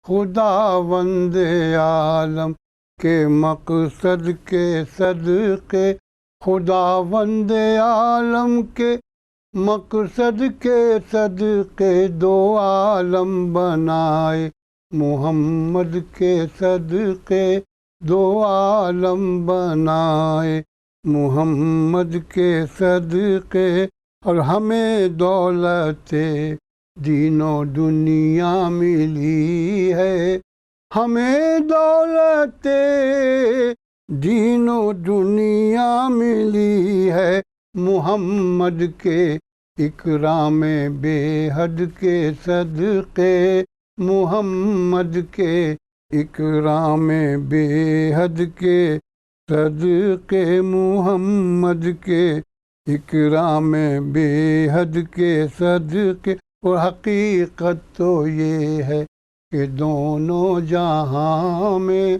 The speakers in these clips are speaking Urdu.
خداوند عالم کے مقصد کے صدقے، خداوند عالم کے مقصد کے صدقے، دو عالم بنائے محمد کے صدقے، دو عالم بنائے محمد کے صدقے۔ اور ہمیں دولت دین و دنیا ملی ہے، ہمیں دولت دین و دنیا ملی ہے، محمد کے اکرام بے حد کے صدقے، محمد کے اکرام بے حد کے صدقے، محمد کے اکرام بے حد کے صدقے۔ اور حقیقت تو یہ ہے کہ دونوں جہاں میں،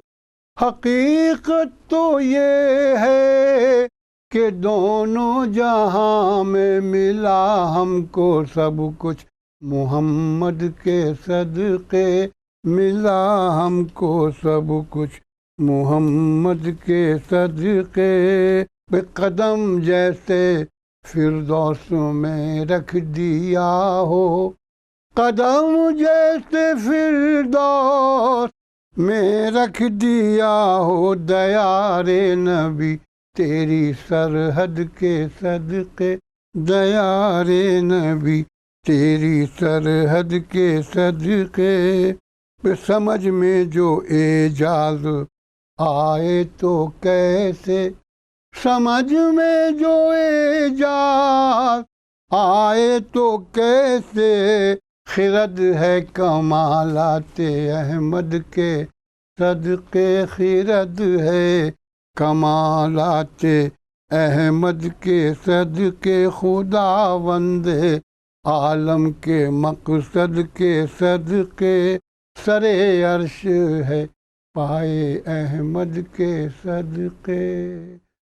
حقیقت تو یہ ہے کہ دونوں جہاں میں ملا ہم کو سب کچھ محمد کے صدقے، ملا ہم کو سب کچھ محمد کے صدقے۔ بے قدم جیسے فردوس میں رکھ دیا ہو، قدم جیسے فردوس میں رکھ دیا ہو، دیار نبی تیری سرحد کے صدقے، دیار نبی تیری سرحد کے صدقے۔ سمجھ میں جو اعجاز آئے تو کیسے، سمجھ میں جو اعجاز آئے تو کیسے، خرد ہے کمالات احمد کے صدقے، خرد ہے کمالات احمد کے صدقے، خداوند عالم کے مقصد کے صدقے، سر عرش ہے پائے احمد کے صدقے۔